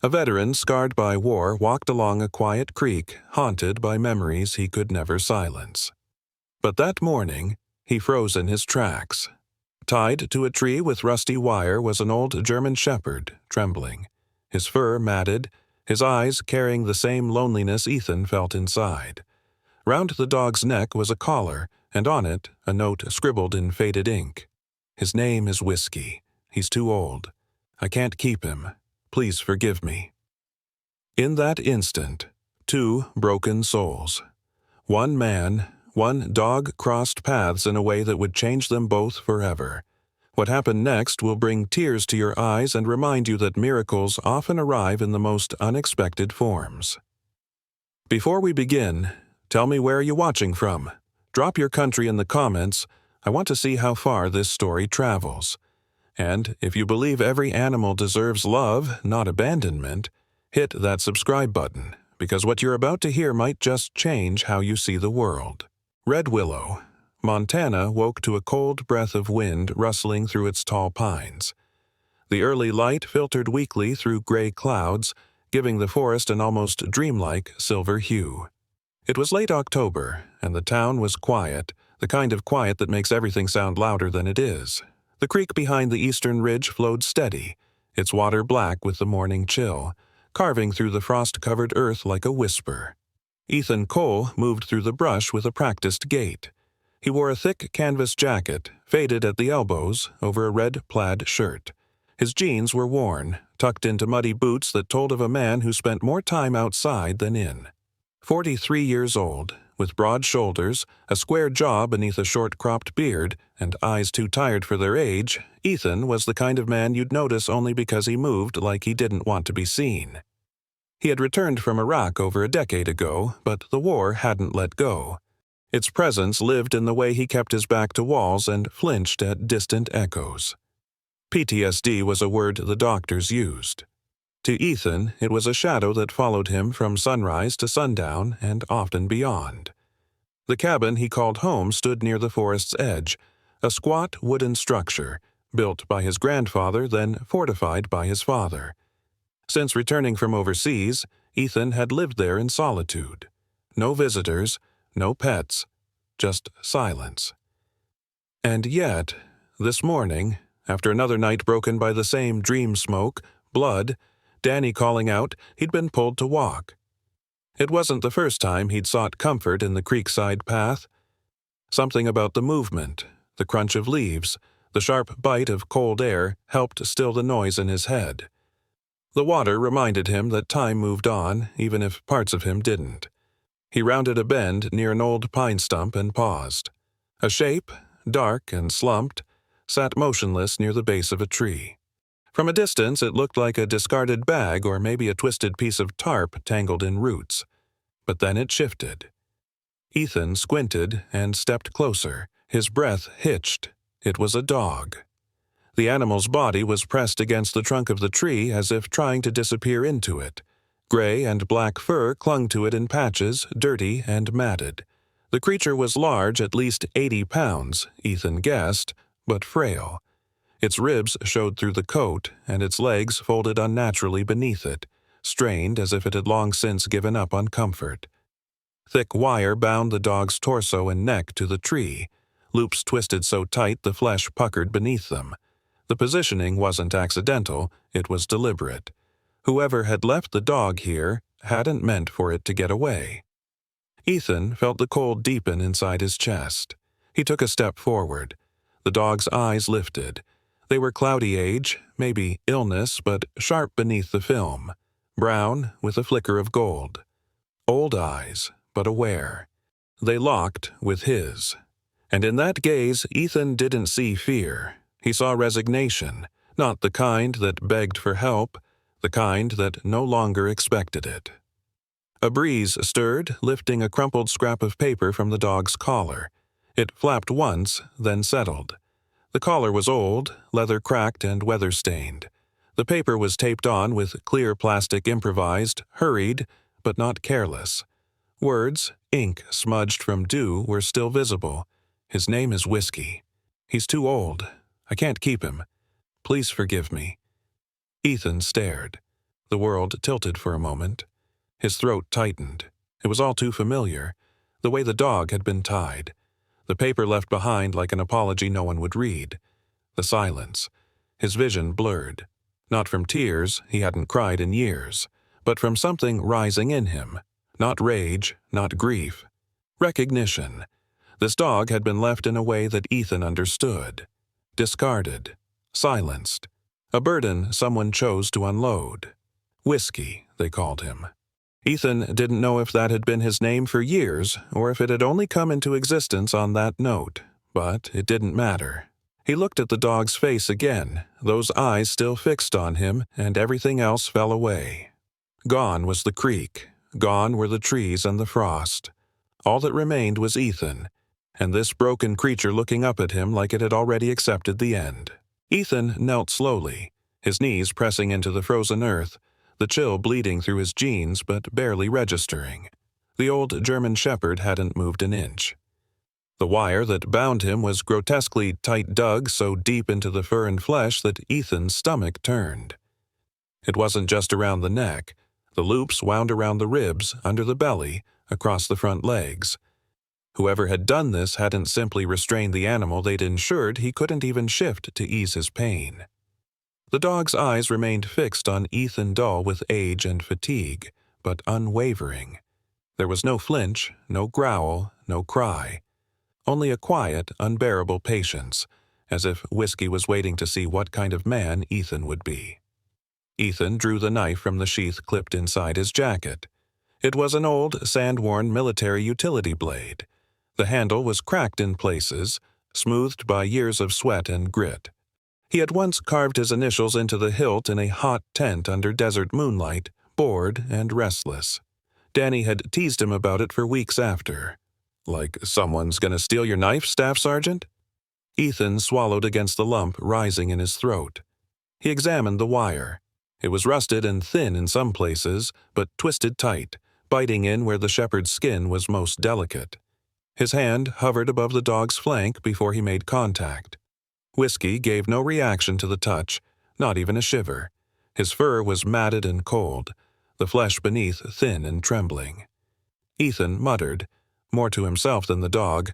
A veteran scarred by war walked along a quiet creek, haunted by memories he could never silence. But that morning, he froze in his tracks. Tied to a tree with rusty wire was an old German shepherd, trembling, his fur matted, his eyes carrying the same loneliness Ethan felt inside. Round the dog's neck was a collar, and on it a note scribbled in faded ink. "His name is Whiskey. He's too old. I can't keep him. Please forgive me." In that instant, two broken souls. One man, one dog crossed paths in a way that would change them both forever. What happened next will bring tears to your eyes and remind you that miracles often arrive in the most unexpected forms. Before we begin, tell me where you're watching from. Drop your country in the comments. I want to see how far this story travels. And if you believe every animal deserves love, not abandonment, hit that subscribe button, because what you're about to hear might just change how you see the world. Red Willow, Montana woke to a cold breath of wind rustling through its tall pines. The early light filtered weakly through gray clouds, giving the forest an almost dreamlike silver hue. It was late October, and the town was quiet, the kind of quiet that makes everything sound louder than it is. The creek behind the eastern ridge flowed steady, its water black with the morning chill, carving through the frost-covered earth like a whisper. Ethan Cole moved through the brush with a practiced gait. He wore a thick canvas jacket, faded at the elbows, over a red plaid shirt. His jeans were worn, tucked into muddy boots that told of a man who spent more time outside than in. 43 years old, with broad shoulders, a square jaw beneath a short-cropped beard, and eyes too tired for their age, Ethan was the kind of man you'd notice only because he moved like he didn't want to be seen. He had returned from Iraq over a decade ago, but the war hadn't let go. Its presence lived in the way he kept his back to walls and flinched at distant echoes. PTSD was a word the doctors used. To Ethan, it was a shadow that followed him from sunrise to sundown and often beyond. The cabin he called home stood near the forest's edge, a squat wooden structure, built by his grandfather, then fortified by his father. Since returning from overseas, Ethan had lived there in solitude. No visitors, no pets, just silence. And yet, this morning, after another night broken by the same dream smoke, blood, Danny calling out, he'd been pulled to walk. It wasn't the first time he'd sought comfort in the creekside path. Something about the movement, the crunch of leaves, the sharp bite of cold air helped still the noise in his head. The water reminded him that time moved on, even if parts of him didn't. He rounded a bend near an old pine stump and paused. A shape, dark and slumped, sat motionless near the base of a tree. From a distance it looked like a discarded bag or maybe a twisted piece of tarp tangled in roots. But then it shifted. Ethan squinted and stepped closer. His breath hitched. It was a dog. The animal's body was pressed against the trunk of the tree as if trying to disappear into it. Gray and black fur clung to it in patches, dirty and matted. The creature was large, at least 80 pounds, Ethan guessed, but frail. Its ribs showed through the coat, and its legs folded unnaturally beneath it, strained as if it had long since given up on comfort. Thick wire bound the dog's torso and neck to the tree, loops twisted so tight the flesh puckered beneath them. The positioning wasn't accidental, it was deliberate. Whoever had left the dog here hadn't meant for it to get away. Ethan felt the cold deepen inside his chest. He took a step forward. The dog's eyes lifted. They were cloudy age, maybe illness, but sharp beneath the film. Brown with a flicker of gold. Old eyes, but aware. They locked with his. And in that gaze, Ethan didn't see fear. He saw resignation, not the kind that begged for help, the kind that no longer expected it. A breeze stirred, lifting a crumpled scrap of paper from the dog's collar. It flapped once, then settled. The collar was old, leather cracked and weather-stained. The paper was taped on with clear plastic improvised, hurried, but not careless. Words, ink smudged from dew, were still visible. His name is Whiskey. He's too old. I can't keep him. Please forgive me. Ethan stared. The world tilted for a moment. His throat tightened. It was all too familiar. The way the dog had been tied. The paper left behind like an apology no one would read. The silence. His vision blurred. Not from tears, he hadn't cried in years, but from something rising in him. Not rage, not grief. Recognition. This dog had been left in a way that Ethan understood. Discarded. Silenced. A burden someone chose to unload. Whiskey, they called him. Ethan didn't know if that had been his name for years, or if it had only come into existence on that note, but it didn't matter. He looked at the dog's face again, those eyes still fixed on him, and everything else fell away. Gone was the creek. Gone were the trees and the frost. All that remained was Ethan, and this broken creature looking up at him like it had already accepted the end. Ethan knelt slowly, his knees pressing into the frozen earth, the chill bleeding through his jeans but barely registering. The old German shepherd hadn't moved an inch. The wire that bound him was grotesquely tight dug so deep into the fur and flesh that Ethan's stomach turned. It wasn't just around the neck. The loops wound around the ribs, under the belly, across the front legs. Whoever had done this hadn't simply restrained the animal they'd ensured he couldn't even shift to ease his pain. The dog's eyes remained fixed on Ethan dull with age and fatigue, but unwavering. There was no flinch, no growl, no cry. Only a quiet, unbearable patience, as if Whiskey was waiting to see what kind of man Ethan would be. Ethan drew the knife from the sheath clipped inside his jacket. It was an old, sand-worn military utility blade. The handle was cracked in places, smoothed by years of sweat and grit. He had once carved his initials into the hilt in a hot tent under desert moonlight, bored and restless. Danny had teased him about it for weeks after. Like, someone's gonna steal your knife, Staff Sergeant? Ethan swallowed against the lump rising in his throat. He examined the wire. It was rusted and thin in some places, but twisted tight, biting in where the shepherd's skin was most delicate. His hand hovered above the dog's flank before he made contact. Whiskey gave no reaction to the touch, not even a shiver. His fur was matted and cold, the flesh beneath thin and trembling. Ethan muttered, more to himself than the dog,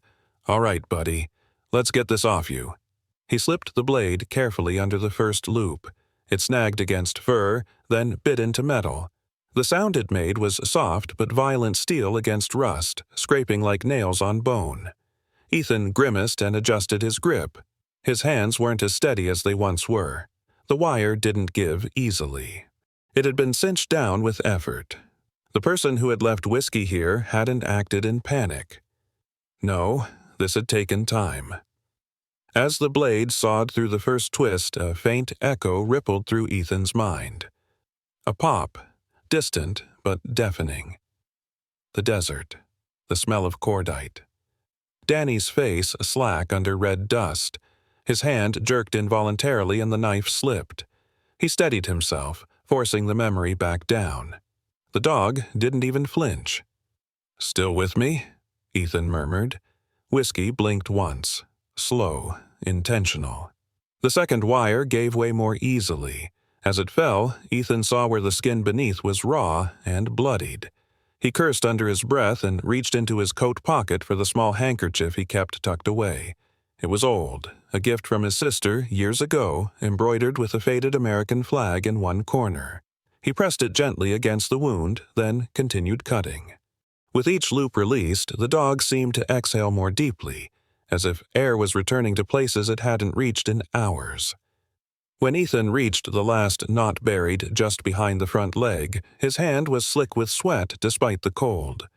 "All right, buddy, let's get this off you." He slipped the blade carefully under the first loop. It snagged against fur, then bit into metal. The sound it made was soft but violent steel against rust, scraping like nails on bone. Ethan grimaced and adjusted his grip. His hands weren't as steady as they once were. The wire didn't give easily. It had been cinched down with effort. The person who had left Whiskey here hadn't acted in panic. No, this had taken time. As the blade sawed through the first twist, a faint echo rippled through Ethan's mind. A pop, distant but deafening. The desert, the smell of cordite. Danny's face slack under red dust. His hand jerked involuntarily and the knife slipped. He steadied himself, forcing the memory back down. The dog didn't even flinch. "Still with me?" Ethan murmured. Whiskey blinked once. Slow, intentional. The second wire gave way more easily. As it fell, Ethan saw where the skin beneath was raw and bloodied. He cursed under his breath and reached into his coat pocket for the small handkerchief he kept tucked away. It was old, a gift from his sister years ago, embroidered with a faded American flag in one corner. He pressed it gently against the wound, then continued cutting. With each loop released, the dog seemed to exhale more deeply, as if air was returning to places it hadn't reached in hours. When Ethan reached the last knot buried just behind the front leg, his hand was slick with sweat despite the cold.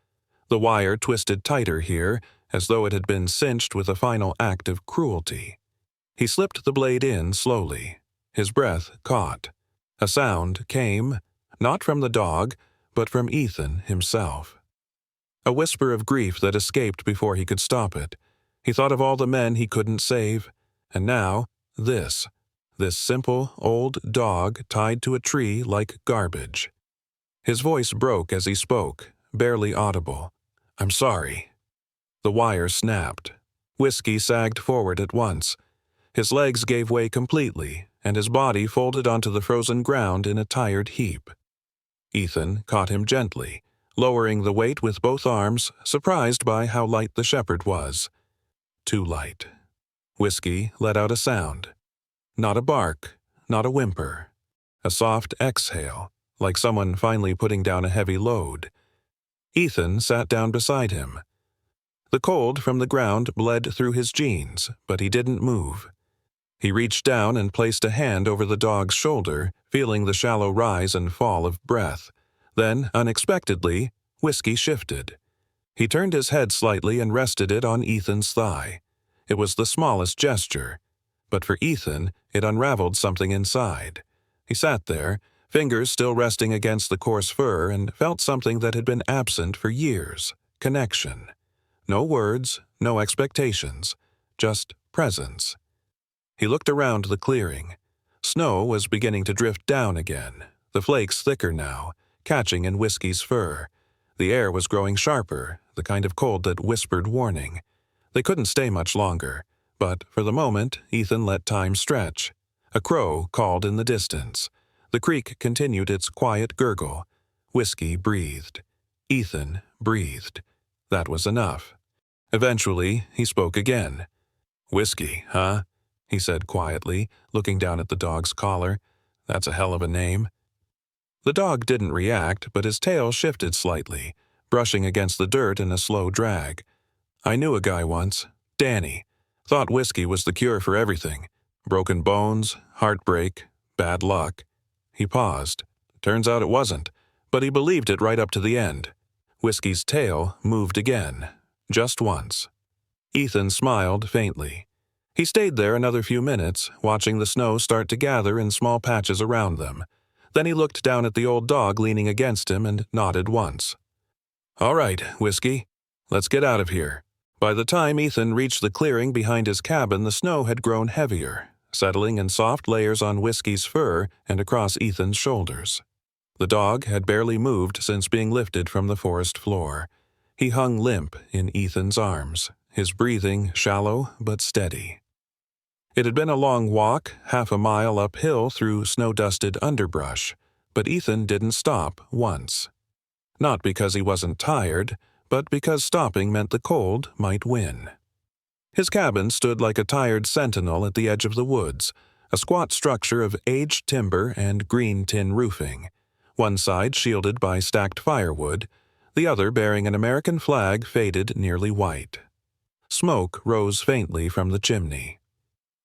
The wire twisted tighter here, as though it had been cinched with a final act of cruelty. He slipped the blade in slowly. His breath caught. A sound came, not from the dog, but from Ethan himself. A whisper of grief that escaped before he could stop it. He thought of all the men he couldn't save, and now, this simple, old dog tied to a tree like garbage. His voice broke as he spoke, barely audible. "I'm sorry." The wire snapped. Whiskey sagged forward at once. His legs gave way completely, and his body folded onto the frozen ground in a tired heap. Ethan caught him gently, lowering the weight with both arms, surprised by how light the shepherd was. Too light. Whiskey let out a sound. Not a bark, not a whimper. A soft exhale, like someone finally putting down a heavy load. Ethan sat down beside him. The cold from the ground bled through his jeans, but he didn't move. He reached down and placed a hand over the dog's shoulder, feeling the shallow rise and fall of breath. Then, unexpectedly, Whiskey shifted. He turned his head slightly and rested it on Ethan's thigh. It was the smallest gesture, but for Ethan, it unraveled something inside. He sat there, fingers still resting against the coarse fur, and felt something that had been absent for years: connection. No words, no expectations, just presence. He looked around the clearing. Snow was beginning to drift down again, the flakes thicker now, catching in Whiskey's fur. The air was growing sharper, the kind of cold that whispered warning. They couldn't stay much longer, but for the moment, Ethan let time stretch. A crow called in the distance. The creek continued its quiet gurgle. Whiskey breathed. Ethan breathed. That was enough. Eventually, he spoke again. "Whiskey, huh?" he said quietly, looking down at the dog's collar. "That's a hell of a name." The dog didn't react, but his tail shifted slightly, brushing against the dirt in a slow drag. "I knew a guy once, Danny. Thought whiskey was the cure for everything. Broken bones, heartbreak, bad luck." He paused. Turns out it wasn't, but he believed it right up to the end. Whiskey's tail moved again, just once. Ethan smiled faintly. He stayed there another few minutes, watching the snow start to gather in small patches around them. Then he looked down at the old dog leaning against him and nodded once. "All right, Whiskey, let's get out of here." By the time Ethan reached the clearing behind his cabin, the snow had grown heavier, settling in soft layers on Whiskey's fur and across Ethan's shoulders. The dog had barely moved since being lifted from the forest floor. He hung limp in Ethan's arms, his breathing shallow but steady. It had been a long walk, half a mile uphill through snow-dusted underbrush, but Ethan didn't stop once. Not because he wasn't tired, but because stopping meant the cold might win. His cabin stood like a tired sentinel at the edge of the woods, a squat structure of aged timber and green tin roofing, one side shielded by stacked firewood, the other bearing an American flag faded nearly white. Smoke rose faintly from the chimney.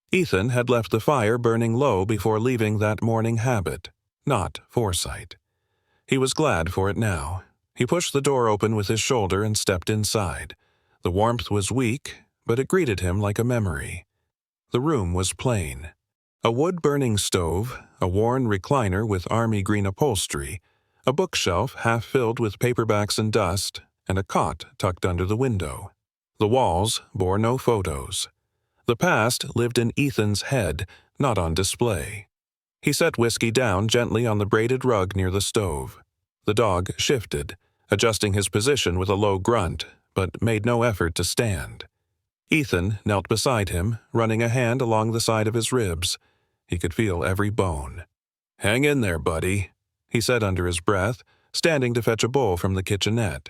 Ethan had left the fire burning low before leaving that morning habit, not foresight. He was glad for it now. He pushed the door open with his shoulder and stepped inside. The warmth was weak, but it greeted him like a memory. The room was plain. A wood-burning stove, a worn recliner with army green upholstery, a bookshelf half filled with paperbacks and dust, and a cot tucked under the window. The walls bore no photos. The past lived in Ethan's head, not on display. He set Whiskey down gently on the braided rug near the stove. The dog shifted, adjusting his position with a low grunt, but made no effort to stand. Ethan knelt beside him, running a hand along the side of his ribs. He could feel every bone. "Hang in there, buddy," he said under his breath, standing to fetch a bowl from the kitchenette.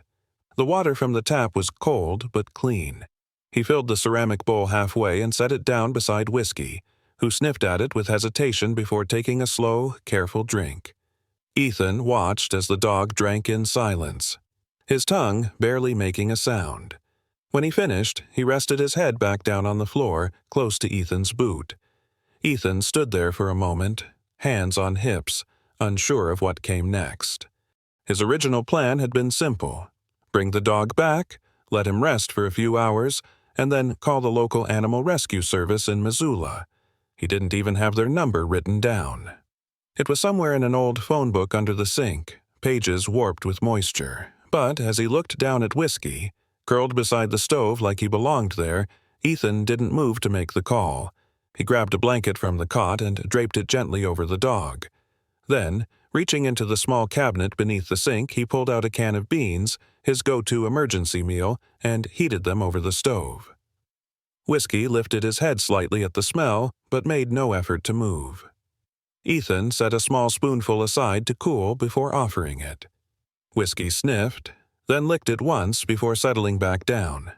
The water from the tap was cold but clean. He filled the ceramic bowl halfway and set it down beside Whiskey, who sniffed at it with hesitation before taking a slow, careful drink. Ethan watched as the dog drank in silence, his tongue barely making a sound. When he finished, he rested his head back down on the floor, close to Ethan's boot. Ethan stood there for a moment, hands on hips, unsure of what came next. His original plan had been simple: bring the dog back, let him rest for a few hours, and then call the local animal rescue service in Missoula. He didn't even have their number written down. It was somewhere in an old phone book under the sink, pages warped with moisture. But as he looked down at Whiskey, curled beside the stove like he belonged there, Ethan didn't move to make the call. He grabbed a blanket from the cot and draped it gently over the dog. Then, reaching into the small cabinet beneath the sink, he pulled out a can of beans, his go-to emergency meal, and heated them over the stove. Whiskey lifted his head slightly at the smell, but made no effort to move. Ethan set a small spoonful aside to cool before offering it. Whiskey sniffed, then licked it once before settling back down.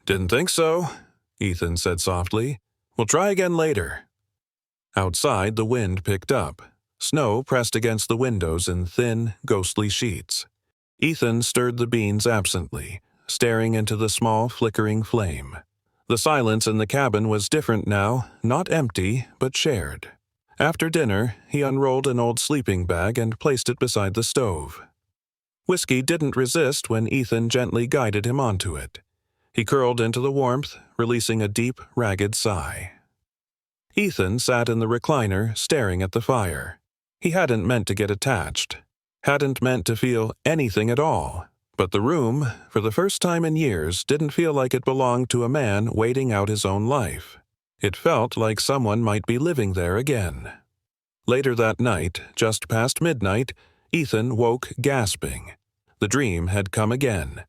"Didn't think so," Ethan said softly. "We'll try again later." Outside, the wind picked up. Snow pressed against the windows in thin, ghostly sheets. Ethan stirred the beans absently, staring into the small, flickering flame. The silence in the cabin was different now, not empty, but shared. After dinner, he unrolled an old sleeping bag and placed it beside the stove. Whiskey didn't resist when Ethan gently guided him onto it. He curled into the warmth, releasing a deep, ragged sigh. Ethan sat in the recliner, staring at the fire. He hadn't meant to get attached, hadn't meant to feel anything at all. But the room, for the first time in years, didn't feel like it belonged to a man waiting out his own life. It felt like someone might be living there again. Later that night, just past midnight, Ethan woke gasping. The dream had come again.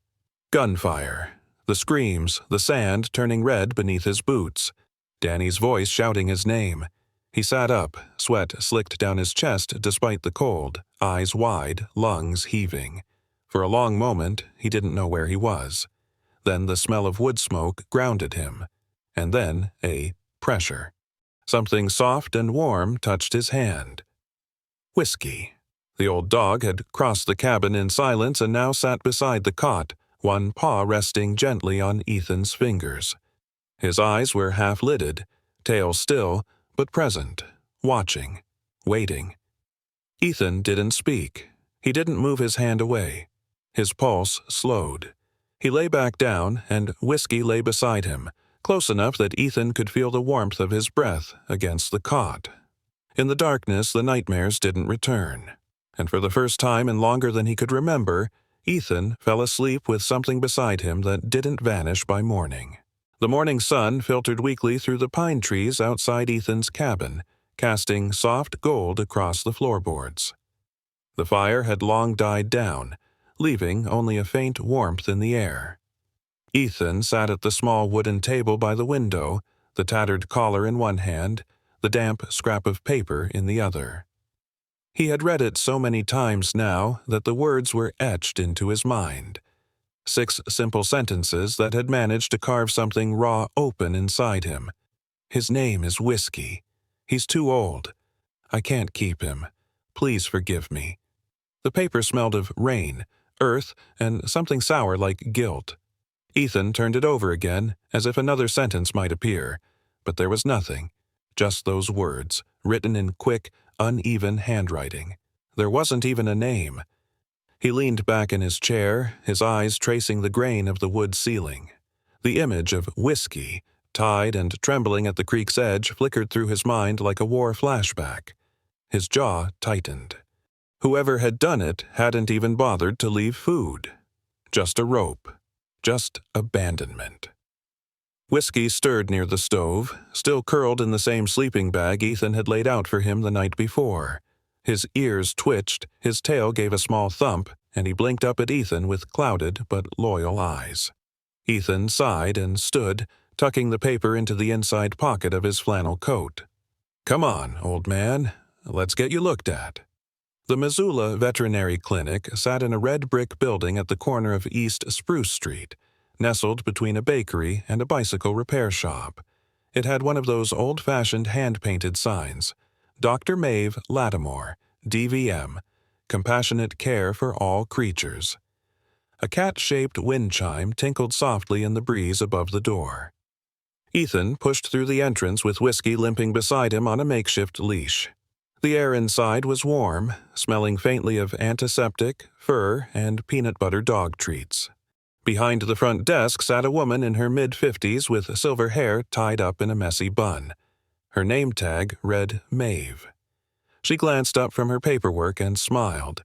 Gunfire. The screams, the sand turning red beneath his boots. Danny's voice shouting his name. He sat up, sweat slicked down his chest despite the cold, eyes wide, lungs heaving. For a long moment, he didn't know where he was. Then the smell of wood smoke grounded him. And then a pressure. Something soft and warm touched his hand. Whiskey. The old dog had crossed the cabin in silence and now sat beside the cot, one paw resting gently on Ethan's fingers. His eyes were half-lidded, tail still, but present, watching, waiting. Ethan didn't speak. He didn't move his hand away. His pulse slowed. He lay back down, and Whiskey lay beside him, close enough that Ethan could feel the warmth of his breath against the cot. In the darkness, the nightmares didn't return. And for the first time and longer than he could remember, Ethan fell asleep with something beside him that didn't vanish by morning. The morning sun filtered weakly through the pine trees outside Ethan's cabin, casting soft gold across the floorboards. The fire had long died down, leaving only a faint warmth in the air. Ethan sat at the small wooden table by the window, the tattered collar in one hand, the damp scrap of paper in the other. He had read it so many times now that the words were etched into his mind. 6 simple sentences that had managed to carve something raw open inside him. His name is Whiskey. He's too old. I can't keep him. Please forgive me. The paper smelled of rain, earth, and something sour like guilt. Ethan turned it over again, as if another sentence might appear, but there was nothing, just those words, written in quick, uneven handwriting. There wasn't even a name. He leaned back in his chair, his eyes tracing the grain of the wood ceiling. The image of Whiskey, tied and trembling at the creek's edge, flickered through his mind like a war flashback. His jaw tightened. Whoever had done it hadn't even bothered to leave food. Just a rope. Just abandonment. Whiskey stirred near the stove, still curled in the same sleeping bag Ethan had laid out for him the night before. His ears twitched, his tail gave a small thump, and he blinked up at Ethan with clouded but loyal eyes. Ethan sighed and stood, tucking the paper into the inside pocket of his flannel coat. "Come on, old man. Let's get you looked at." The Missoula Veterinary Clinic sat in a red brick building at the corner of East Spruce Street, nestled between a bakery and a bicycle repair shop. It had one of those old-fashioned hand-painted signs, Dr. Maeve Lattimore, DVM, Compassionate Care for All Creatures. A cat-shaped wind chime tinkled softly in the breeze above the door. Ethan pushed through the entrance with Whiskey limping beside him on a makeshift leash. The air inside was warm, smelling faintly of antiseptic, fur, and peanut butter dog treats. Behind the front desk sat a woman in her mid-50s with silver hair tied up in a messy bun. Her name tag read Maeve. She glanced up from her paperwork and smiled.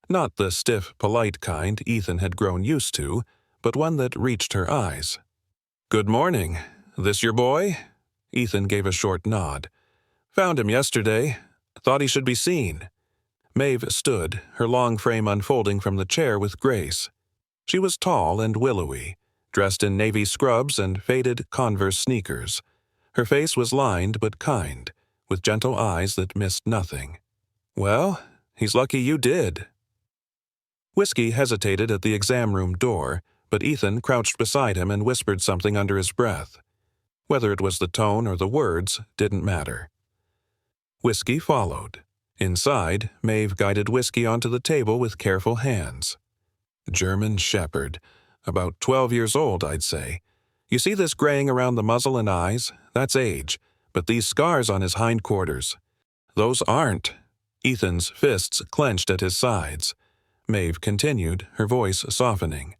Not the stiff, polite kind Ethan had grown used to, but one that reached her eyes. "Good morning. This your boy?" Ethan gave a short nod. "Found him yesterday. Thought he should be seen." Maeve stood, her long frame unfolding from the chair with grace. She was tall and willowy, dressed in navy scrubs and faded Converse sneakers. Her face was lined but kind, with gentle eyes that missed nothing. "Well, he's lucky you did." Whiskey hesitated at the exam room door, but Ethan crouched beside him and whispered something under his breath. Whether it was the tone or the words didn't matter. Whiskey followed. Inside, Maeve guided Whiskey onto the table with careful hands. "German Shepherd. About 12 years old, I'd say. You see this graying around the muzzle and eyes? That's age. But these scars on his hindquarters, those aren't." Ethan's fists clenched at his sides. Maeve continued, her voice softening.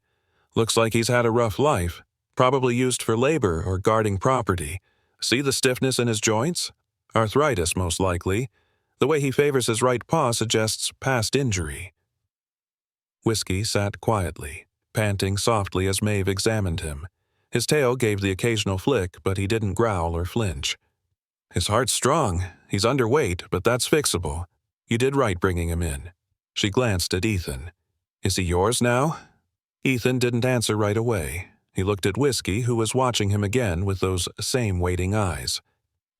"Looks like he's had a rough life. Probably used for labor or guarding property. See the stiffness in his joints? Arthritis, most likely. The way he favors his right paw suggests past injury." Whiskey sat quietly, panting softly as Maeve examined him. His tail gave the occasional flick, but he didn't growl or flinch. "His heart's strong. He's underweight, but that's fixable. You did right bringing him in." She glanced at Ethan. "Is he yours now?" Ethan didn't answer right away. He looked at Whiskey, who was watching him again with those same waiting eyes.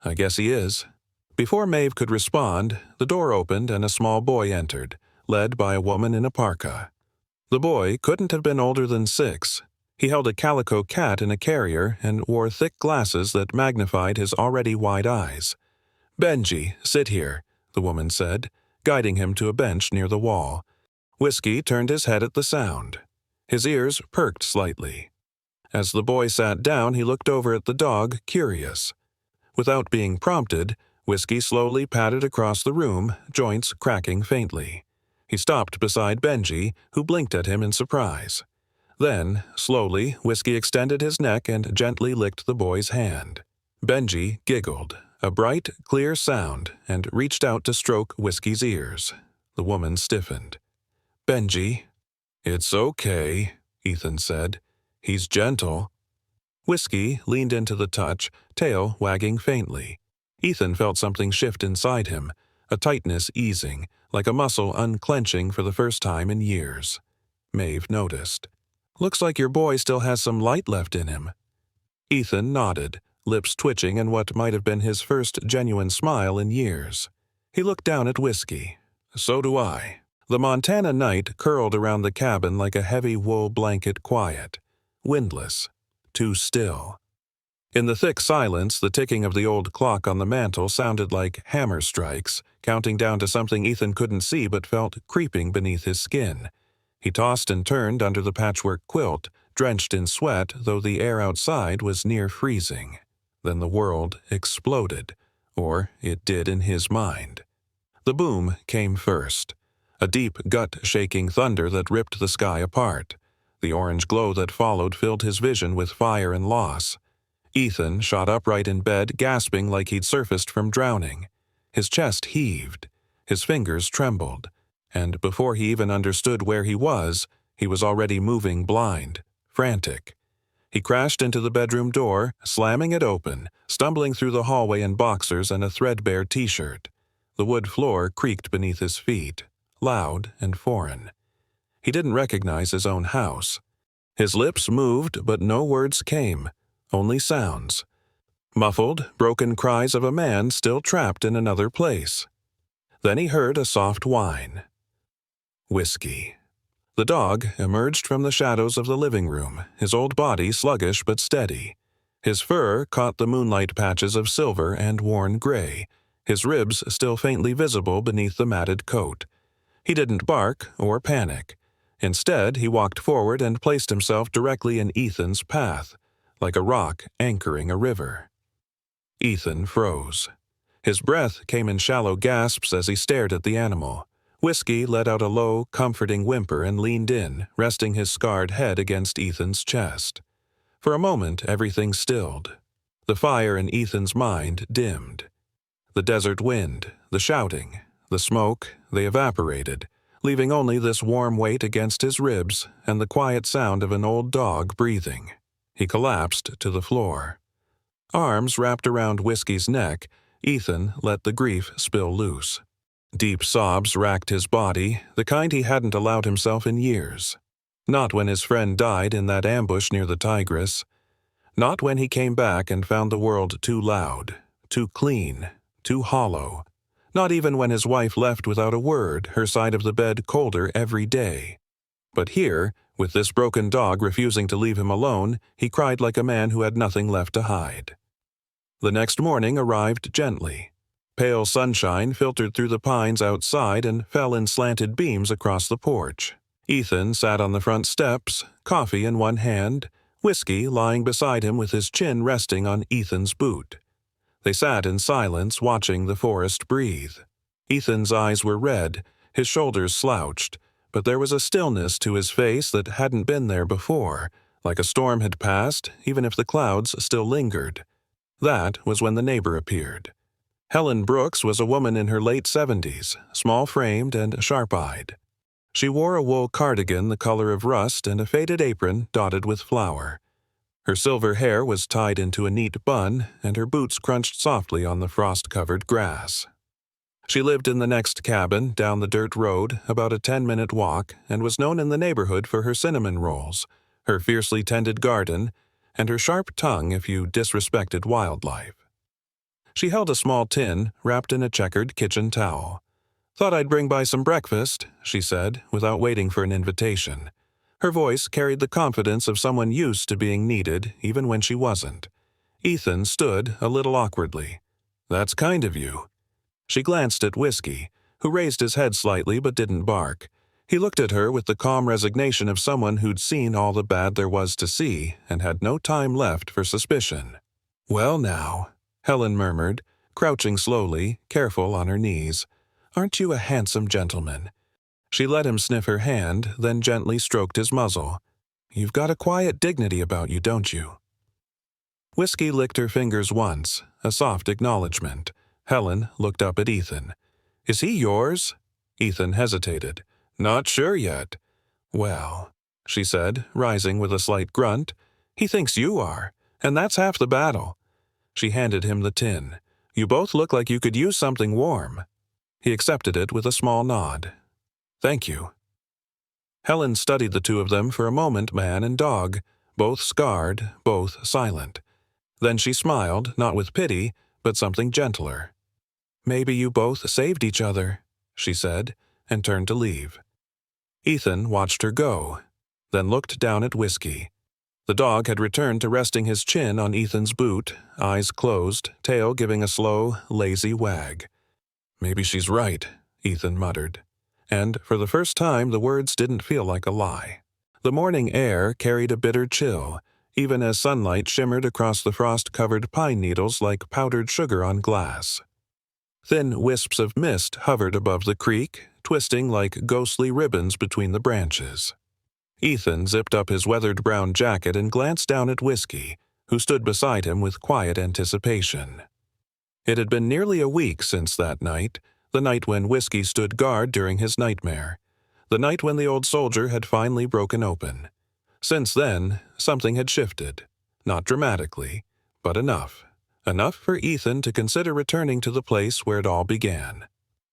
"I guess he is." Before Maeve could respond, the door opened and a small boy entered, led by a woman in a parka. The boy couldn't have been older than 6. He held a calico cat in a carrier and wore thick glasses that magnified his already wide eyes. "Benji, sit here," the woman said, guiding him to a bench near the wall. Whiskey turned his head at the sound. His ears perked slightly. As the boy sat down, he looked over at the dog, curious. Without being prompted, Whiskey slowly padded across the room, joints cracking faintly. He stopped beside Benji, who blinked at him in surprise. Then, slowly, Whiskey extended his neck and gently licked the boy's hand. Benji giggled, a bright, clear sound, and reached out to stroke Whiskey's ears. The woman stiffened. "Benji." "It's okay," Ethan said. "He's gentle." Whiskey leaned into the touch, tail wagging faintly. Ethan felt something shift inside him, a tightness easing, like a muscle unclenching for the first time in years. Maeve noticed. "Looks like your boy still has some light left in him." Ethan nodded, lips twitching in what might have been his first genuine smile in years. He looked down at Whiskey. "So do I." The Montana night curled around the cabin like a heavy wool blanket quiet, windless, too still. In the thick silence, the ticking of the old clock on the mantel sounded like hammer strikes, counting down to something Ethan couldn't see but felt creeping beneath his skin. He tossed and turned under the patchwork quilt, drenched in sweat, though the air outside was near freezing. Then the world exploded, or it did in his mind. The boom came first, a deep, gut-shaking thunder that ripped the sky apart. The orange glow that followed filled his vision with fire and loss. Ethan shot upright in bed, gasping like he'd surfaced from drowning. His chest heaved, his fingers trembled, and before he even understood where he was already moving blind, frantic. He crashed into the bedroom door, slamming it open, stumbling through the hallway in boxers and a threadbare t-shirt. The wood floor creaked beneath his feet, loud and foreign. He didn't recognize his own house. His lips moved, but no words came, only sounds. Muffled, broken cries of a man still trapped in another place. Then he heard a soft whine. Whiskey. The dog emerged from the shadows of the living room, his old body sluggish but steady. His fur caught the moonlight patches of silver and worn gray, his ribs still faintly visible beneath the matted coat. He didn't bark or panic. Instead, he walked forward and placed himself directly in Ethan's path, like a rock anchoring a river. Ethan froze. His breath came in shallow gasps as he stared at the animal. Whiskey let out a low, comforting whimper and leaned in, resting his scarred head against Ethan's chest. For a moment, everything stilled. The fire in Ethan's mind dimmed. The desert wind, the shouting, the smoke, they evaporated, leaving only this warm weight against his ribs and the quiet sound of an old dog breathing. He collapsed to the floor. Arms wrapped around Whiskey's neck, Ethan let the grief spill loose. Deep sobs racked his body, the kind he hadn't allowed himself in years. Not when his friend died in that ambush near the Tigris. Not when he came back and found the world too loud, too clean, too hollow. Not even when his wife left without a word, her side of the bed colder every day. But here, with this broken dog refusing to leave him alone, he cried like a man who had nothing left to hide. The next morning arrived gently. Pale sunshine filtered through the pines outside and fell in slanted beams across the porch. Ethan sat on the front steps, coffee in one hand, whiskey lying beside him with his chin resting on Ethan's boot. They sat in silence, watching the forest breathe. Ethan's eyes were red, his shoulders slouched, but there was a stillness to his face that hadn't been there before, like a storm had passed, even if the clouds still lingered. That was when the neighbor appeared. Helen Brooks was a woman in her late 70s, small-framed and sharp-eyed. She wore a wool cardigan the color of rust and a faded apron dotted with flour. Her silver hair was tied into a neat bun, and her boots crunched softly on the frost-covered grass. She lived in the next cabin, down the dirt road, about a 10-minute walk, and was known in the neighborhood for her cinnamon rolls, her fiercely tended garden, and her sharp tongue if you disrespected wildlife. She held a small tin wrapped in a checkered kitchen towel. "Thought I'd bring by some breakfast," she said, without waiting for an invitation. Her voice carried the confidence of someone used to being needed, even when she wasn't. Ethan stood a little awkwardly. "That's kind of you." She glanced at Whiskey, who raised his head slightly but didn't bark. He looked at her with the calm resignation of someone who'd seen all the bad there was to see and had no time left for suspicion. "Well now," Helen murmured, crouching slowly, careful on her knees. "Aren't you a handsome gentleman?" She let him sniff her hand, then gently stroked his muzzle. "You've got a quiet dignity about you, don't you?" Whiskey licked her fingers once, a soft acknowledgement. Helen looked up at Ethan. "Is he yours?" Ethan hesitated. "Not sure yet." "Well," she said, rising with a slight grunt, "he thinks you are, and that's half the battle." She handed him the tin. "You both look like you could use something warm." He accepted it with a small nod. "Thank you." Helen studied the two of them for a moment, man and dog, both scarred, both silent. Then she smiled, not with pity, but something gentler. "Maybe you both saved each other," she said, and turned to leave. Ethan watched her go, then looked down at Whiskey. The dog had returned to resting his chin on Ethan's boot, eyes closed, tail giving a slow, lazy wag. "Maybe she's right," Ethan muttered. And for the first time the words didn't feel like a lie. The morning air carried a bitter chill, even as sunlight shimmered across the frost-covered pine needles like powdered sugar on glass. Thin wisps of mist hovered above the creek, twisting like ghostly ribbons between the branches. Ethan zipped up his weathered brown jacket and glanced down at Whiskey, who stood beside him with quiet anticipation. It had been nearly a week since that night, the night when Whiskey stood guard during his nightmare, the night when the old soldier had finally broken open. Since then, something had shifted. Not dramatically, but enough. Enough for Ethan to consider returning to the place where it all began.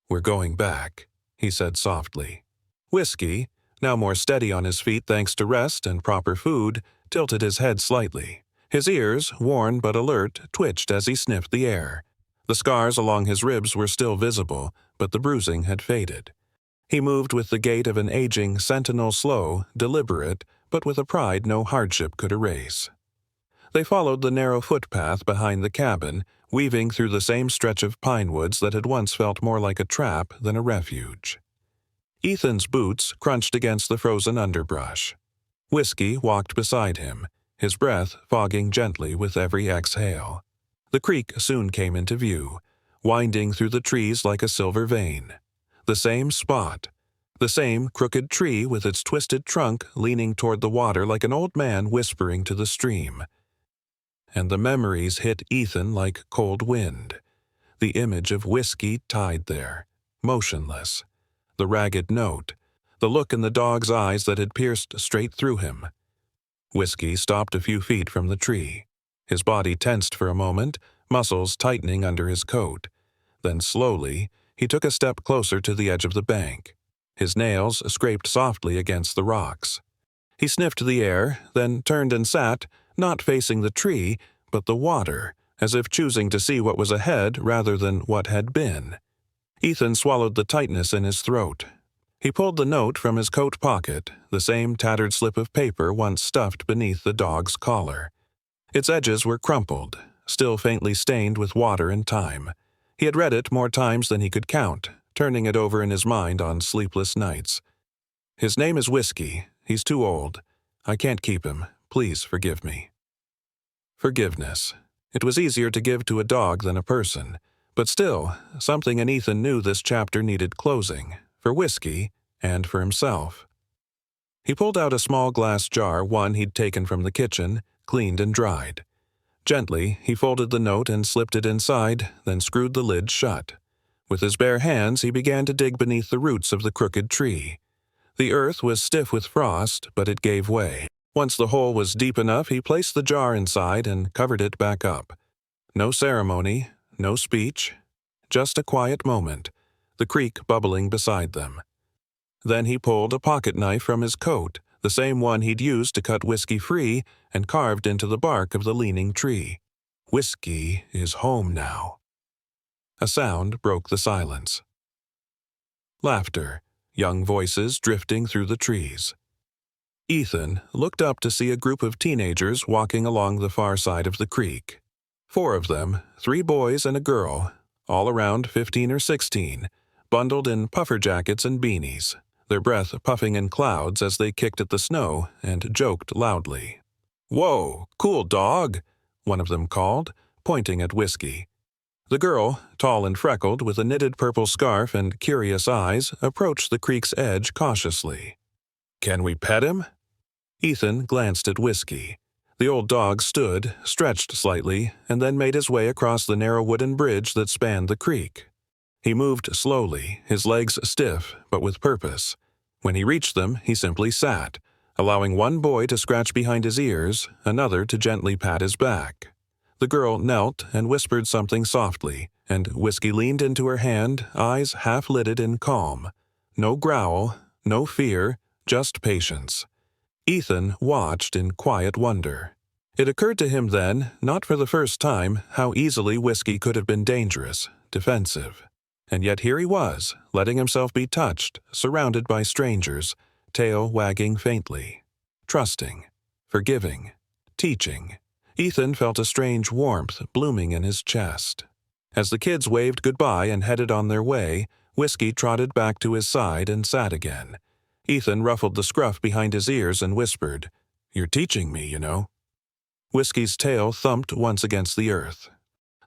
"We're going back," he said softly. Whiskey, now more steady on his feet thanks to rest and proper food, tilted his head slightly. His ears, worn but alert, twitched as he sniffed the air. The scars along his ribs were still visible, but the bruising had faded. He moved with the gait of an aging sentinel, slow, deliberate, but with a pride no hardship could erase. They followed the narrow footpath behind the cabin, weaving through the same stretch of pine woods that had once felt more like a trap than a refuge. Ethan's boots crunched against the frozen underbrush. Whiskey walked beside him, his breath fogging gently with every exhale. The creek soon came into view, winding through the trees like a silver vein. The same spot. The same crooked tree with its twisted trunk leaning toward the water like an old man whispering to the stream. And the memories hit Ethan like cold wind. The image of Whiskey tied there, motionless. The ragged note, the look in the dog's eyes that had pierced straight through him. Whiskey stopped a few feet from the tree. His body tensed for a moment, muscles tightening under his coat. Then slowly, he took a step closer to the edge of the bank. His nails scraped softly against the rocks. He sniffed the air, then turned and sat, not facing the tree, but the water, as if choosing to see what was ahead rather than what had been. Ethan swallowed the tightness in his throat. He pulled the note from his coat pocket, the same tattered slip of paper once stuffed beneath the dog's collar. Its edges were crumpled, still faintly stained with water and time. He had read it more times than he could count, turning it over in his mind on sleepless nights. His name is Whiskey. He's too old. I can't keep him. Please forgive me. Forgiveness. It was easier to give to a dog than a person, but still, something in Ethan knew this chapter needed closing, for Whiskey and for himself. He pulled out a small glass jar, one he'd taken from the kitchen, cleaned and dried. Gently, he folded the note and slipped it inside, then screwed the lid shut. With his bare hands, he began to dig beneath the roots of the crooked tree. The earth was stiff with frost, but it gave way. Once the hole was deep enough, he placed the jar inside and covered it back up. No ceremony, no speech, just a quiet moment, the creek bubbling beside them. Then he pulled a pocket knife from his coat, the same one he'd used to cut Whiskey free, and carved into the bark of the leaning tree. Whiskey is home now. A sound broke the silence. Laughter, young voices drifting through the trees. Ethan looked up to see a group of teenagers walking along the far side of the creek. 4 of them, 3 boys and a girl, all around 15 or 16, bundled in puffer jackets and beanies, their breath puffing in clouds as they kicked at the snow and joked loudly. "Whoa, cool dog," one of them called, pointing at Whiskey. The girl, tall and freckled with a knitted purple scarf and curious eyes, approached the creek's edge cautiously. "Can we pet him?" Ethan glanced at Whiskey. The old dog stood, stretched slightly, and then made his way across the narrow wooden bridge that spanned the creek. He moved slowly, his legs stiff, but with purpose. When he reached them, he simply sat, allowing one boy to scratch behind his ears, another to gently pat his back. The girl knelt and whispered something softly, and Whiskey leaned into her hand, eyes half-lidded in calm. No growl, no fear, just patience. Ethan watched in quiet wonder. It occurred to him then, not for the first time, how easily Whiskey could have been dangerous, defensive. And yet here he was, letting himself be touched, surrounded by strangers, tail wagging faintly. Trusting, forgiving, teaching. Ethan felt a strange warmth blooming in his chest. As the kids waved goodbye and headed on their way, Whiskey trotted back to his side and sat again. Ethan ruffled the scruff behind his ears and whispered, "You're teaching me, you know." Whiskey's tail thumped once against the earth.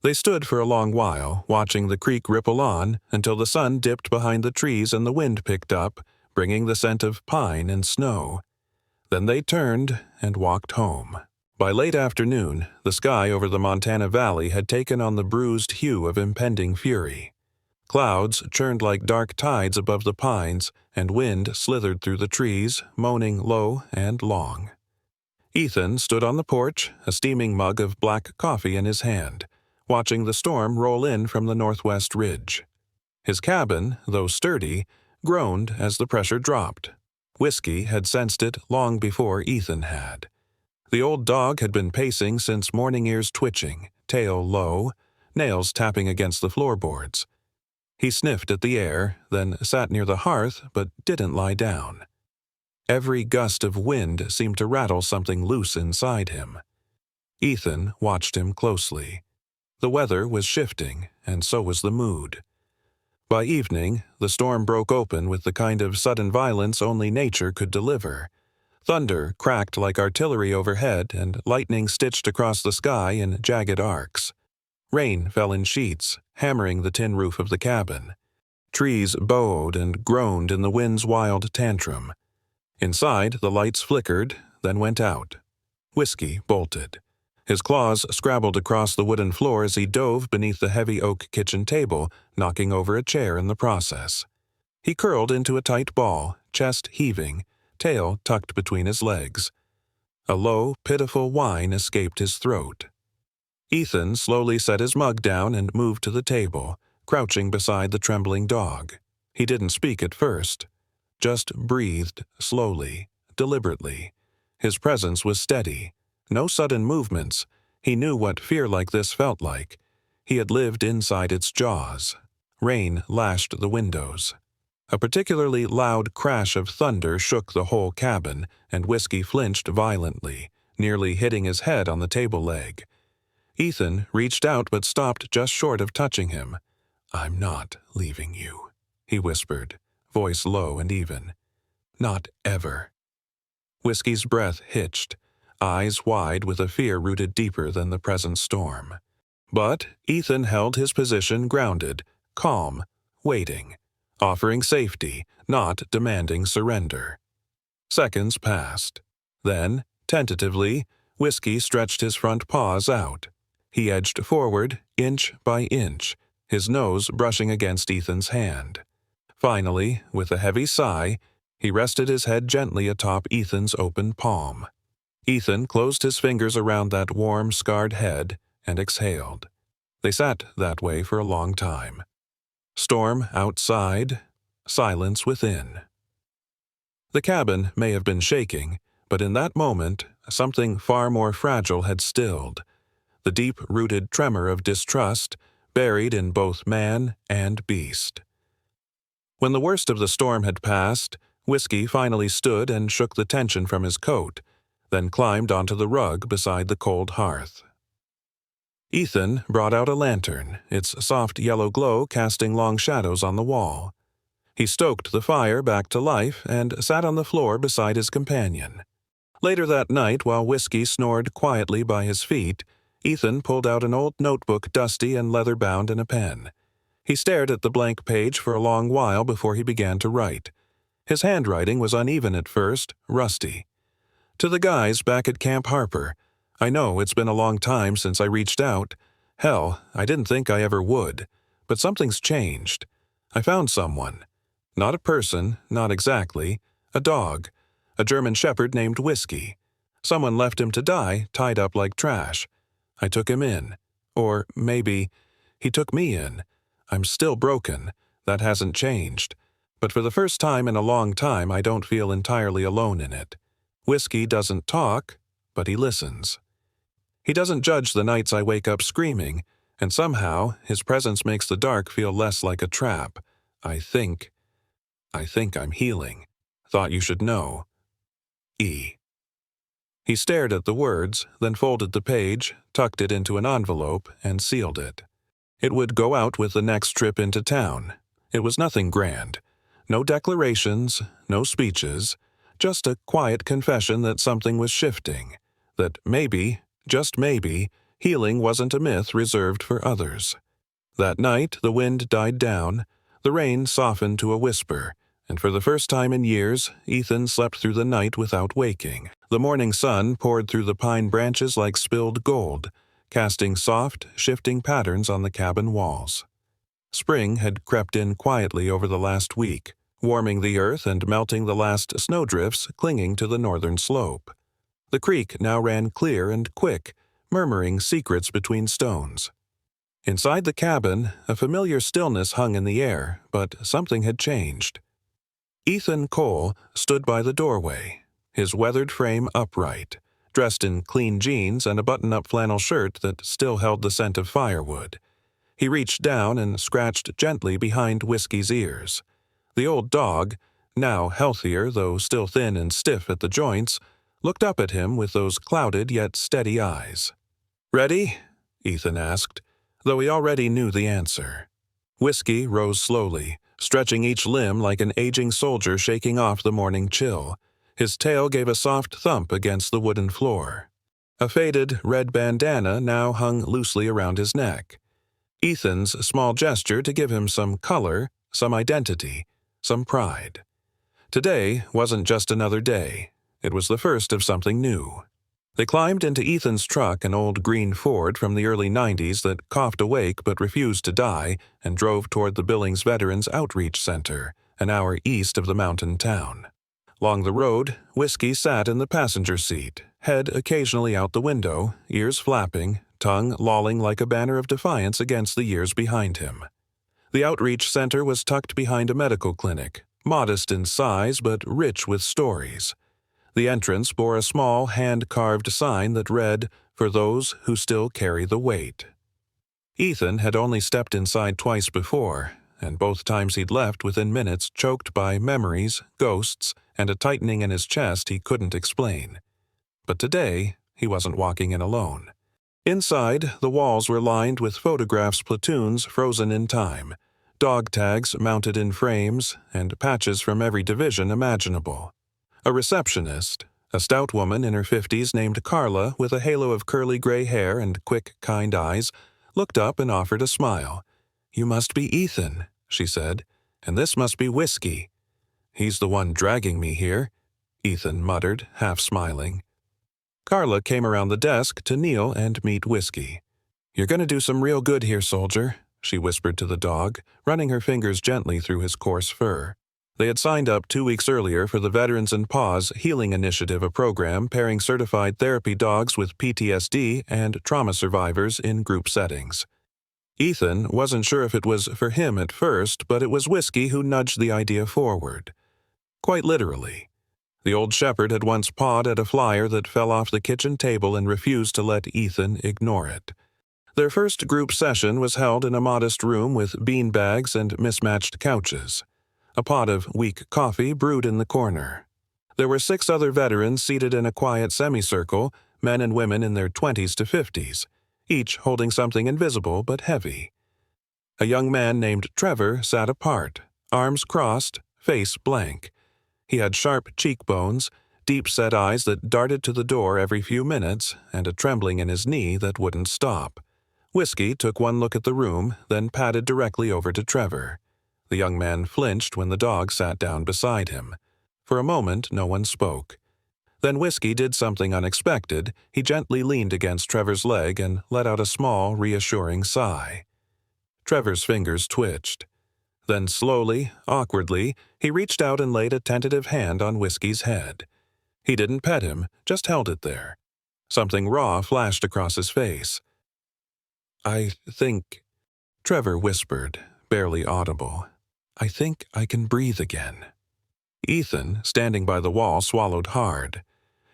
They stood for a long while, watching the creek ripple on until the sun dipped behind the trees and the wind picked up, bringing the scent of pine and snow. Then they turned and walked home. By late afternoon, the sky over the Montana Valley had taken on the bruised hue of impending fury. Clouds churned like dark tides above the pines, and wind slithered through the trees, moaning low and long. Ethan stood on the porch, a steaming mug of black coffee in his hand, watching the storm roll in from the northwest ridge. His cabin, though sturdy, groaned as the pressure dropped. Whiskey had sensed it long before Ethan had. The old dog had been pacing since morning ears twitching, tail low, nails tapping against the floorboards. He sniffed at the air, then sat near the hearth but didn't lie down. Every gust of wind seemed to rattle something loose inside him. Ethan watched him closely. The weather was shifting, and so was the mood. By evening, the storm broke open with the kind of sudden violence only nature could deliver. Thunder cracked like artillery overhead, and lightning stitched across the sky in jagged arcs. Rain fell in sheets, hammering the tin roof of the cabin. Trees bowed and groaned in the wind's wild tantrum. Inside, the lights flickered, then went out. Whiskey bolted. His claws scrabbled across the wooden floor as he dove beneath the heavy oak kitchen table, knocking over a chair in the process. He curled into a tight ball, chest heaving, tail tucked between his legs. A low, pitiful whine escaped his throat. Ethan slowly set his mug down and moved to the table, crouching beside the trembling dog. He didn't speak at first, just breathed slowly, deliberately. His presence was steady. No sudden movements. He knew what fear like this felt like. He had lived inside its jaws. Rain lashed the windows. A particularly loud crash of thunder shook the whole cabin, and Whiskey flinched violently, nearly hitting his head on the table leg. Ethan reached out but stopped just short of touching him. "I'm not leaving you," he whispered, voice low and even. "Not ever." Whiskey's breath hitched, eyes wide with a fear rooted deeper than the present storm. But Ethan held his position grounded, calm, waiting, offering safety, not demanding surrender. Seconds passed. Then, tentatively, Whiskey stretched his front paws out. He edged forward, inch by inch, his nose brushing against Ethan's hand. Finally, with a heavy sigh, he rested his head gently atop Ethan's open palm. Ethan closed his fingers around that warm, scarred head and exhaled. They sat that way for a long time. Storm outside, silence within. The cabin may have been shaking, but in that moment, something far more fragile had stilled. The deep-rooted tremor of distrust, buried in both man and beast. When the worst of the storm had passed, Whiskey finally stood and shook the tension from his coat, then climbed onto the rug beside the cold hearth. Ethan brought out a lantern, its soft yellow glow casting long shadows on the wall. He stoked the fire back to life and sat on the floor beside his companion. Later that night, while Whiskey snored quietly by his feet, Ethan pulled out an old notebook, dusty and leather-bound, and a pen. He stared at the blank page for a long while before he began to write. His handwriting was uneven at first, rusty. "To the guys back at Camp Harper, I know it's been a long time since I reached out. Hell, I didn't think I ever would. But something's changed. I found someone. Not a person, not exactly. A dog. A German shepherd named Whiskey. Someone left him to die, tied up like trash. I took him in. Or maybe he took me in. I'm still broken. That hasn't changed. But for the first time in a long time, I don't feel entirely alone in it. Whiskey doesn't talk, but he listens. He doesn't judge the nights I wake up screaming, and somehow his presence makes the dark feel less like a trap. I think I'm healing. Thought you should know. E." He stared at the words, then folded the page, tucked it into an envelope, and sealed it. It would go out with the next trip into town. It was nothing grand. No declarations, no speeches, just a quiet confession that something was shifting, that maybe, just maybe, healing wasn't a myth reserved for others. That night, the wind died down, the rain softened to a whisper, and for the first time in years, Ethan slept through the night without waking. The morning sun poured through the pine branches like spilled gold, casting soft, shifting patterns on the cabin walls. Spring had crept in quietly over the last week, warming the earth and melting the last snowdrifts clinging to the northern slope. The creek now ran clear and quick, murmuring secrets between stones. Inside the cabin, a familiar stillness hung in the air, but something had changed. Ethan Cole stood by the doorway, his weathered frame upright, dressed in clean jeans and a button-up flannel shirt that still held the scent of firewood. He reached down and scratched gently behind Whiskey's ears. The old dog, now healthier though still thin and stiff at the joints, looked up at him with those clouded yet steady eyes. "Ready?" Ethan asked, though he already knew the answer. Whiskey rose slowly, stretching each limb like an aging soldier shaking off the morning chill. His tail gave a soft thump against the wooden floor. A faded red bandana now hung loosely around his neck. Ethan's small gesture to give him some color, some identity, some pride. Today wasn't just another day. It was the first of something new. They climbed into Ethan's truck, an old green Ford from the early 90s that coughed awake but refused to die, and drove toward the Billings Veterans Outreach Center, an hour east of the mountain town. Along the road, Whiskey sat in the passenger seat, head occasionally out the window, ears flapping, tongue lolling like a banner of defiance against the years behind him. The outreach center was tucked behind a medical clinic, modest in size but rich with stories. The entrance bore a small hand-carved sign that read, "For those who still carry the weight." Ethan had only stepped inside twice before, and both times he'd left within minutes choked by memories, ghosts, and a tightening in his chest he couldn't explain. But today, he wasn't walking in alone. Inside, the walls were lined with photographs platoons frozen in time, dog tags mounted in frames, and patches from every division imaginable. A receptionist, a stout woman in her 50s named Carla with a halo of curly gray hair and quick, kind eyes, looked up and offered a smile. "You must be Ethan," she said, "and this must be Whiskey." "He's the one dragging me here," Ethan muttered, half smiling. Carla came around the desk to kneel and meet Whiskey. "You're going to do some real good here, soldier," she whispered to the dog, running her fingers gently through his coarse fur. They had signed up 2 weeks earlier for the Veterans and Paws Healing Initiative, a program pairing certified therapy dogs with PTSD and trauma survivors in group settings. Ethan wasn't sure if it was for him at first, but it was Whiskey who nudged the idea forward. Quite literally. The old shepherd had once pawed at a flyer that fell off the kitchen table and refused to let Ethan ignore it. Their first group session was held in a modest room with bean bags and mismatched couches. A pot of weak coffee brewed in the corner. There were 6 other veterans seated in a quiet semicircle, men and women in their 20s to 50s, each holding something invisible but heavy. A young man named Trevor sat apart, arms crossed, face blank. He had sharp cheekbones, deep-set eyes that darted to the door every few minutes, and a trembling in his knee that wouldn't stop. Whiskey took one look at the room, then padded directly over to Trevor. The young man flinched when the dog sat down beside him. For a moment, no one spoke. Then Whiskey did something unexpected. He gently leaned against Trevor's leg and let out a small, reassuring sigh. Trevor's fingers twitched. Then slowly, awkwardly, he reached out and laid a tentative hand on Whiskey's head. He didn't pet him, just held it there. Something raw flashed across his face. "I think," Trevor whispered, barely audible, "I think I can breathe again." Ethan, standing by the wall, swallowed hard.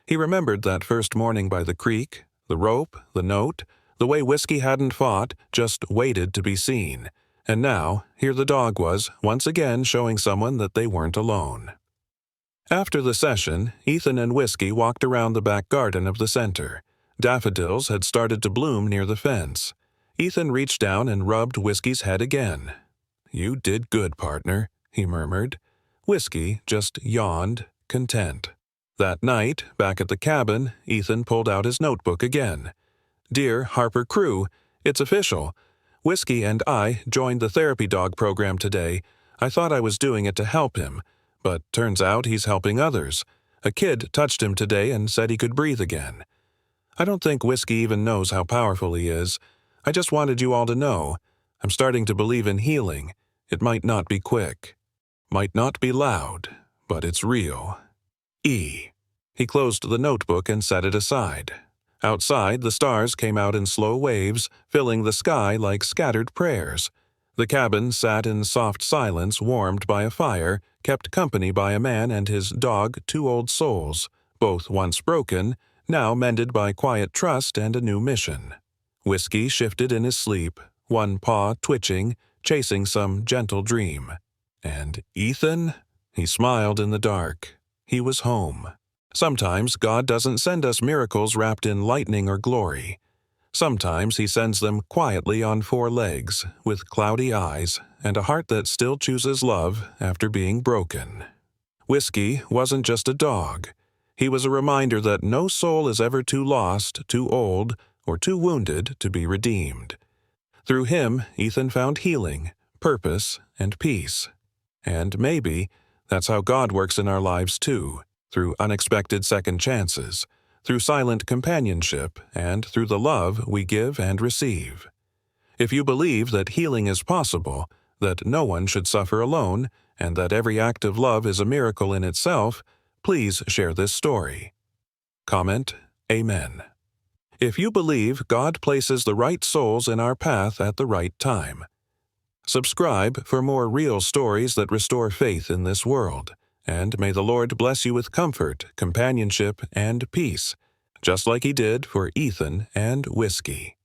He remembered that first morning by the creek, the rope, the note, the way Whiskey hadn't fought, just waited to be seen. And now, here the dog was, once again showing someone that they weren't alone. After the session, Ethan and Whiskey walked around the back garden of the center. Daffodils had started to bloom near the fence. Ethan reached down and rubbed Whiskey's head again. "You did good, partner," he murmured. Whiskey just yawned, content. That night, back at the cabin, Ethan pulled out his notebook again. "Dear Harper Crew, it's official. Whiskey and I joined the therapy dog program today. I thought I was doing it to help him, but turns out he's helping others. A kid touched him today and said he could breathe again. I don't think Whiskey even knows how powerful he is. I just wanted you all to know. I'm starting to believe in healing. It might not be quick. Might not be loud, but it's real. E." He closed the notebook and set it aside. Outside, the stars came out in slow waves, filling the sky like scattered prayers. The cabin sat in soft silence, warmed by a fire, kept company by a man and his dog, 2 old souls, both once broken, now mended by quiet trust and a new mission. Whiskey shifted in his sleep, one paw twitching, chasing some gentle dream. And Ethan? He smiled in the dark. He was home. Sometimes God doesn't send us miracles wrapped in lightning or glory. Sometimes He sends them quietly on 4 legs, with cloudy eyes, and a heart that still chooses love after being broken. Whiskey wasn't just a dog. He was a reminder that no soul is ever too lost, too old, or too wounded to be redeemed. Through him, Ethan found healing, purpose, and peace. And maybe that's how God works in our lives too. Through unexpected second chances, through silent companionship, and through the love we give and receive. If you believe that healing is possible, that no one should suffer alone, and that every act of love is a miracle in itself, please share this story. Comment, Amen. If you believe God places the right souls in our path at the right time. Subscribe for more real stories that restore faith in this world. and may the Lord bless you with comfort, companionship, and peace, just like he did for Ethan and Whiskey.